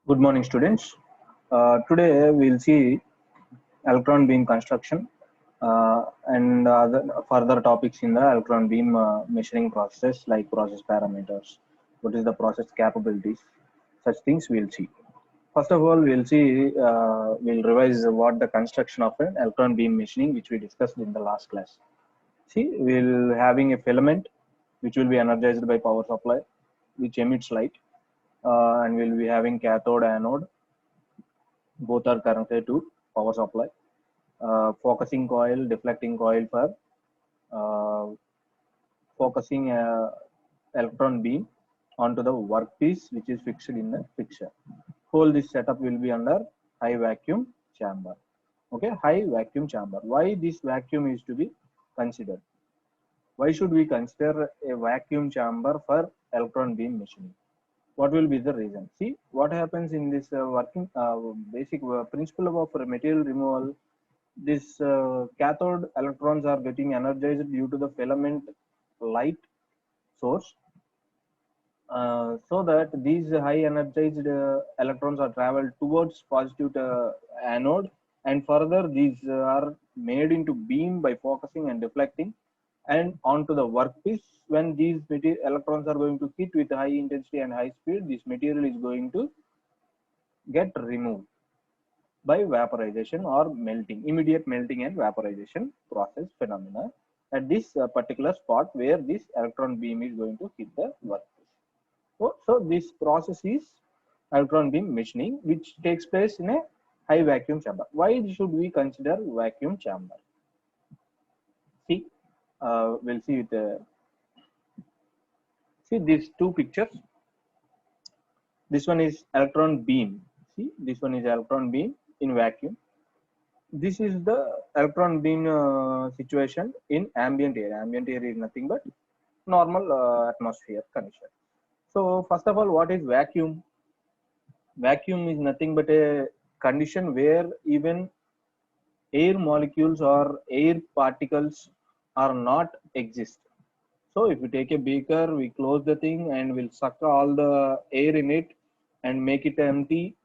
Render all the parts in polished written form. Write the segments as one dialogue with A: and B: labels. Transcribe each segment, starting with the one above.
A: Good morning, students. Today we'll see electron beam construction and other further topics in the electron beam measuring process, like process parameters, what is the process capabilities, such things we'll see. First of all, we'll revise what the construction of an electron beam machining, which we discussed in the last class. See, we'll having a filament which will be energized by power supply, which emits light, and we'll be having cathode, anode, both are connected to power supply. Focusing coil, deflecting coil for uh, focusing electron beam onto the workpiece which is fixed in the fixture. Whole this setup will be under high vacuum chamber. Okay, high vacuum chamber. Why this vacuum is to be considered? Why should we consider a vacuum chamber for electron beam machining? What will be the reason? See what happens in this working basic principle of material removal. This cathode electrons are getting energized due to the filament light source, so that these high energized electrons are traveled towards positive anode, and further these are made into beam by focusing and deflecting and onto the workpiece. When these electrons are going to hit with high intensity and high speed, this material is going to get removed by vaporization or melting, immediate melting and vaporization process phenomena at this particular spot where this electron beam is going to hit the workpiece. So this process is electron beam machining, which takes place in a high vacuum chamber. Why should we consider vacuum chamber? See, we'll see with see these two pictures. This one is electron beam. See, this one is electron beam in vacuum. This is the electron beam situation in ambient air. Ambient air is nothing but normal atmosphere condition. So first of all, what is vacuum? Vacuum is nothing but a condition where even air molecules or air particles are not exist. So if we take a beaker, we close the thing and we'll suck all the air in it and make it empty,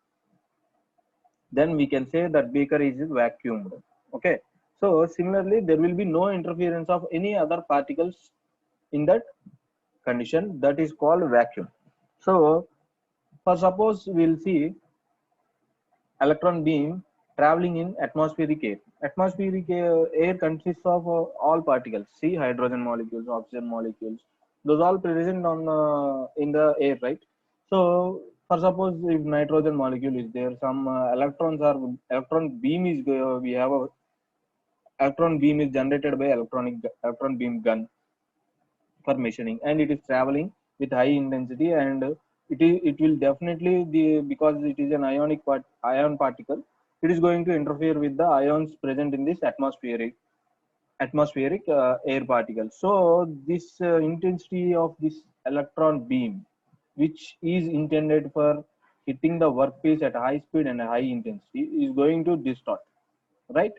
A: then we can say that beaker is vacuumed. Okay, so similarly there will be no interference of any other particles in that condition, that is called vacuum. So for suppose we'll see electron beam traveling in atmospheric air. Atmospheric air consists of all particles. See, hydrogen molecules, oxygen molecules, those all present on in the air, right? So for suppose if nitrogen molecule is there, some electrons are electron beam is we have a electron beam is generated by electron beam gun for measuring, and it is traveling with high intensity, and it will definitely because it is an ion particle, it is going to interfere with the ions present in this atmospheric air particle. So this intensity of this electron beam, which is intended for hitting the workpiece at high speed and high intensity, is going to distort, right?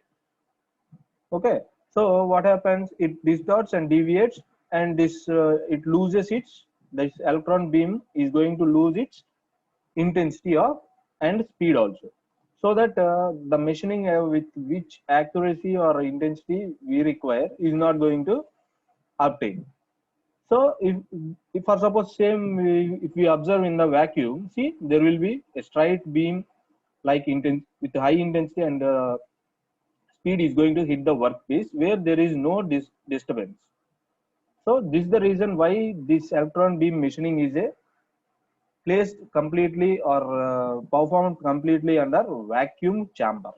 A: Okay, so what happens, it distorts and deviates, and this it loses its, this electron beam is going to lose its intensity of and speed also, so that the machining with which accuracy or intensity we require is not going to obtain. So if for suppose same if we observe in the vacuum, see there will be a straight beam like intense with high intensity, and speed is going to hit the workpiece where there is no disturbance. So this is the reason why this electron beam machining is a placed completely or performed completely under vacuum chamber.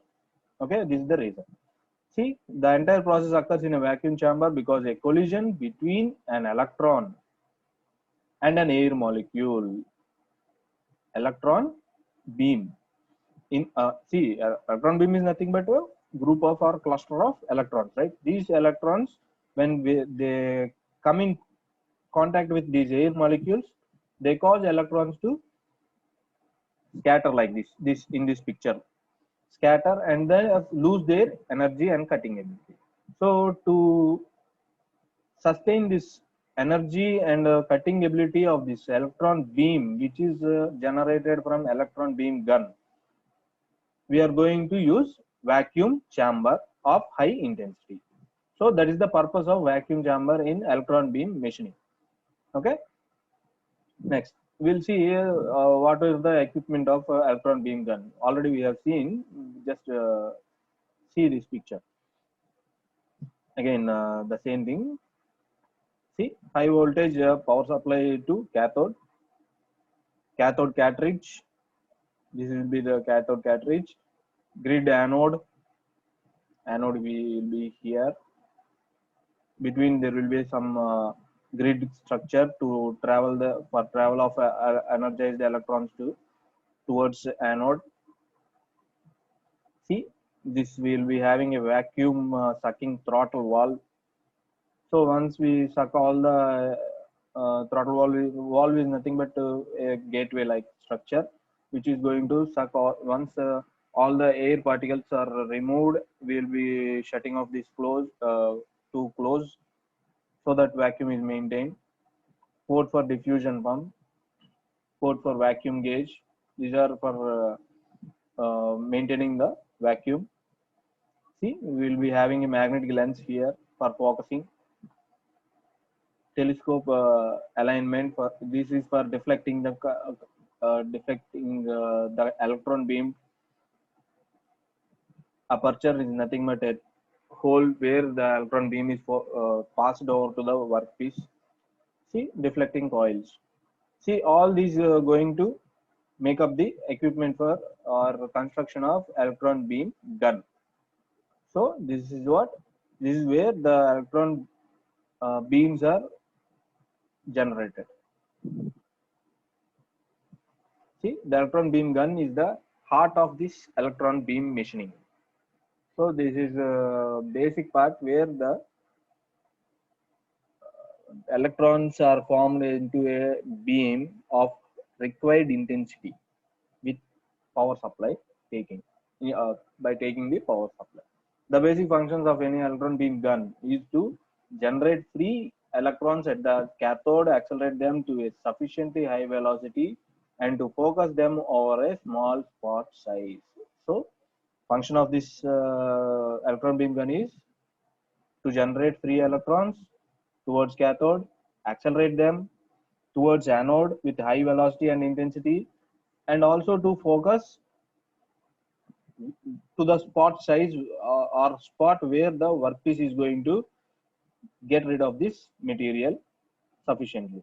A: Okay, this is the reason. See, the entire process occurs in a vacuum chamber because a collision between an electron and an air molecule, electron beam. In see, electron beam is nothing but a group of or cluster of electrons, right? These electrons, when they come in contact with these air molecules, they cause electrons to scatter like this in this picture, scatter and then lose their energy and cutting ability. So to sustain this energy and cutting ability of this electron beam, which is generated from electron beam gun, we are going to use vacuum chamber of high intensity. So that is the purpose of vacuum chamber in electron beam machining. Okay. Next, we'll see what is the equipment of electron beam gun. Already we have seen. Just see this picture. Again, the same thing. See, high voltage power supply to cathode cartridge. This will be the cathode cartridge. Grid anode. Anode will be here. Between there will be some grid structure to travel travel of energized electrons towards anode. See, this will be having a vacuum sucking throttle valve. So once we suck all the throttle valve is nothing but a gateway like structure, which is going to suck once all the air particles are removed, we'll be shutting off this to close, so that vacuum is maintained. Port for diffusion pump, port for vacuum gauge. These are for maintaining the vacuum. See, we will be having a magnetic lens here for focusing. Telescope alignment, for this is for deflecting the electron beam. Aperture is nothing but a hole where the electron beam is passed over to the workpiece. See, deflecting coils. See, all these are going to make up the equipment for or construction of electron beam gun. So this is where the electron beams are generated. See, the electron beam gun is the heart of this electron beam machining. So this is a basic part where the electrons are formed into a beam of required intensity with power supply by taking the power supply. The basic functions of any electron beam gun is to generate free electrons at the cathode, accelerate them to a sufficiently high velocity, and to focus them over a small spot size. So function of this electron beam gun is to generate free electrons towards cathode, accelerate them towards anode with high velocity and intensity, and also to focus to the spot size or spot where the workpiece is going to get rid of this material sufficiently.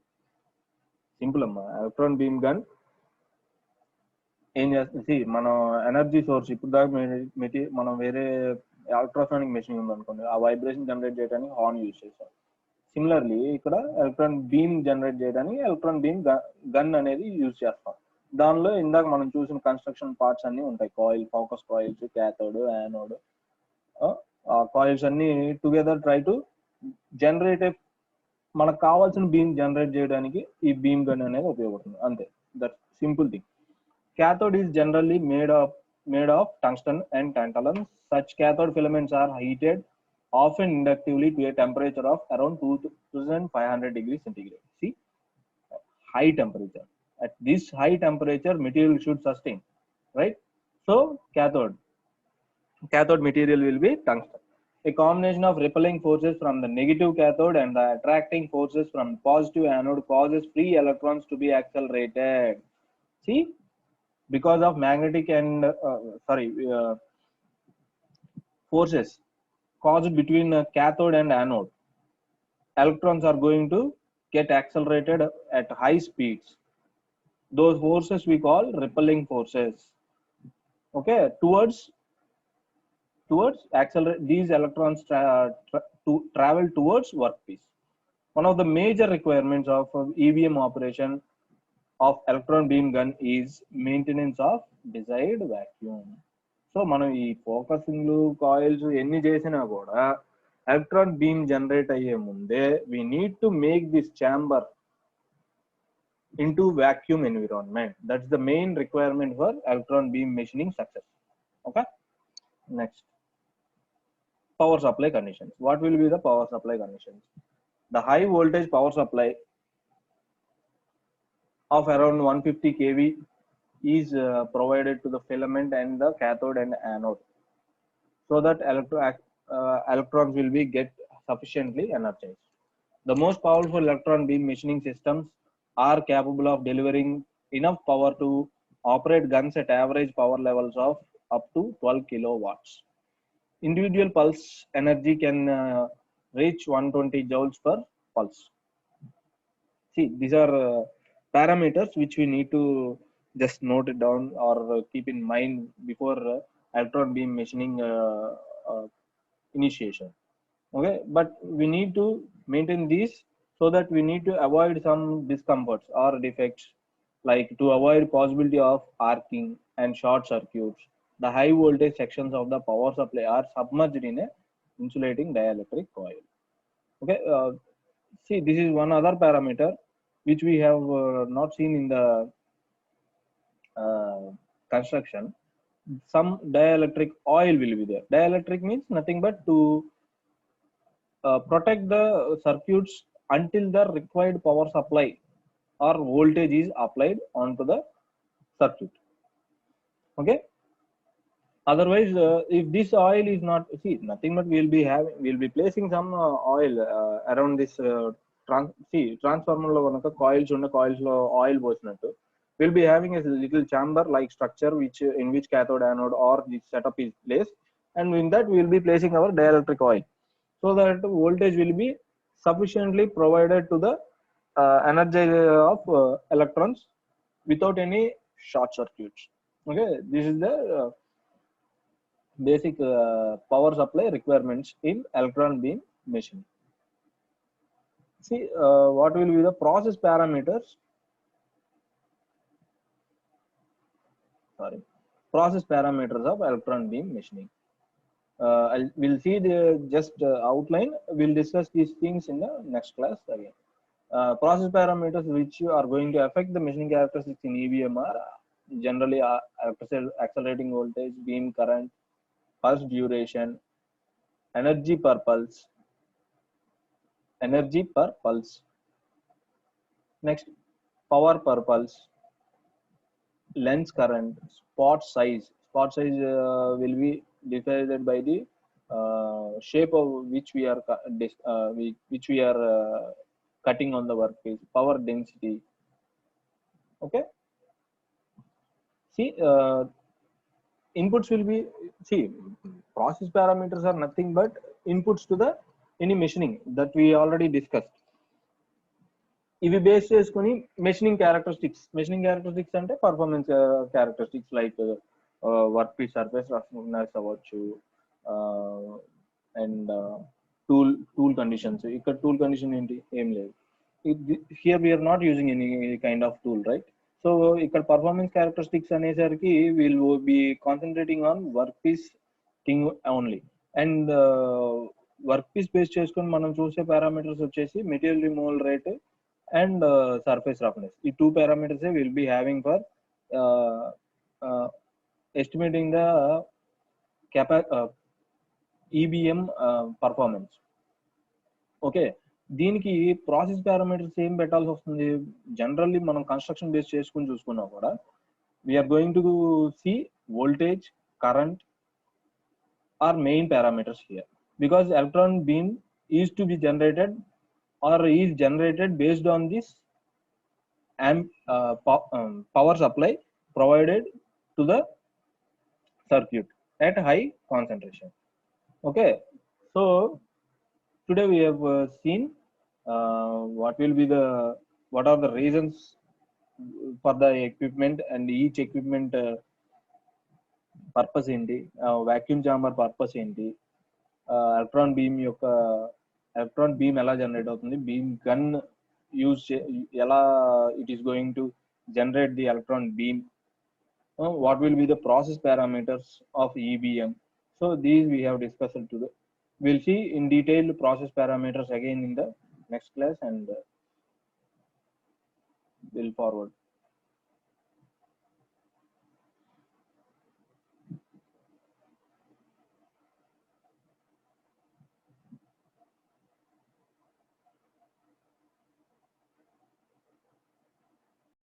A: Simple amma. Electron beam gun ఏం చేస్తుంది, C మనం energy source ఇప్పుడు దాకా మనం వేరే ultrasonic machine ఉందనుకోండి, ఆ vibration generate చేయడానికి హార్న్ యూజ్ చేస్తాం. సిమిలర్లీ ఇక్కడ ఎలక్ట్రాన్ బీమ్ జనరేట్ చేయడానికి ఎలక్ట్రాన్ బీమ్ గన్ అనేది యూజ్ చేస్తాం. దానిలో ఇందాక మనం చూసిన కన్స్ట్రక్షన్ పార్ట్స్ అన్ని ఉంటాయి, coil, focus coils, cathode, anode. ఆ కాయిల్స్ అన్ని టుగెదర్ ట్రై టు జనరేట్ మనకు కావాల్సిన బీమ్ జనరేట్ చేయడానికి ఈ బీమ్ గన్ అనేది ఉపయోగపడుతుంది. అంతే, that simple thing. Cathode is generally made of tungsten and tantalum. Such cathode filaments are heated often inductively to a temperature of around 2500 degrees centigrade. See, high temperature. At this high temperature, material should sustain, right? So cathode material will be tungsten. A combination of repelling forces from the negative cathode and the attracting forces from positive anode causes free electrons to be accelerated. See, because of magnetic and forces caused between cathode and anode, electrons are going to get accelerated at high speeds. Those forces we call repelling forces. Okay, towards accelerate, these electrons to travel towards workpiece. One of the major requirements of EBM operation of electron beam gun is maintenance of desired vacuum. So మనం ఈ focusing coils ఎన్ని చేసినా కూడా electron beam generate అయ్యే ముందే we need to make this chamber into vacuum environment. That's the main requirement for electron beam machining success. Okay, next, power supply conditions. What will be the power supply conditions? The high voltage power supply of around 150 kV is provided to the filament and the cathode and anode, so that electrons will be get sufficiently energized. The most powerful electron beam machining systems are capable of delivering enough power to operate guns at average power levels of up to 12 kilowatts. Individual pulse energy can reach 120 joules per pulse. See, these are parameters which we need to just note it down or keep in mind before electron beam machining initiation. Okay, but we need to maintain these, so that we need to avoid some discomforts or defects, like to avoid possibility of arcing and short circuits. The high voltage sections of the power supply are submerged in a insulating dielectric coil. Okay, see, this is one other parameter which we have not seen in the uh, construction. Some dielectric oil will be there. Dielectric means nothing but to protect the circuits until the required power supply or voltage is applied onto the circuit. Okay, otherwise if this oil is not, see, nothing but we'll be placing some oil around this transformer lo ganaka coils unna coils lo oil పోసినట్టు we'll be having a little chamber like structure which in which cathode anode or this setup is placed, and in that we will be placing our dielectric oil, so that voltage will be sufficiently provided to the energy of electrons without any short circuits. Okay, this is the basic power supply requirements in electron beam machine. See, what will be the process parameters? Sorry, process parameters of electron beam machining. We'll see the just outline. We'll discuss these things in the next class again. Process parameters which are going to affect the machining characteristics in EBM are generally accelerating voltage, beam current, pulse duration, energy per pulse, next power per pulse, lens current, spot size. Spot size will be decided by the shape of which we are which we are cutting on the workpiece. Power density. Okay. See, inputs will be, see, process parameters are nothing but inputs to the any machining that we already discussed. ఇవి base చేసుకుని machining characteristics అంటే performance characteristics like work piece surface roughness అవ్వచ్చు, and tool conditions. ఇక్కడ tool condition ఏంటి, ఏం లేదు. Here we're not using any kind of tool, right? So ఇక్కడ performance characteristics అనేసరికి will be concentrating on work piece thing only. And work piece base చేసుకొని మనం చూసే పారామీటర్స్ వచ్చేసి material removal rate and surface roughness. The two parameters will be having for estimating the EBM performance. Okay, దీనికి process parameters ఏం పెట్టాల్సి వస్తుంది? Generally మనం construction base చేసుకుని చూసుకున్నా కూడా we're going to see voltage, current are main parameters here, because electron beam is to be generated or is generated based on this power supply provided to the circuit at high concentration. Okay, so today we have seen what are the reasons for the equipment and each equipment purpose enti, vacuum chamber purpose enti, electron beam యొక్క electron beam ఎలా generate అవుతుంది, beam gun use ఎలా it is going to generate the electron beam, what will be the process parameters of EBM. So these we have discussed today. We'll see in detail process parameters again in the next class, and we'll forward.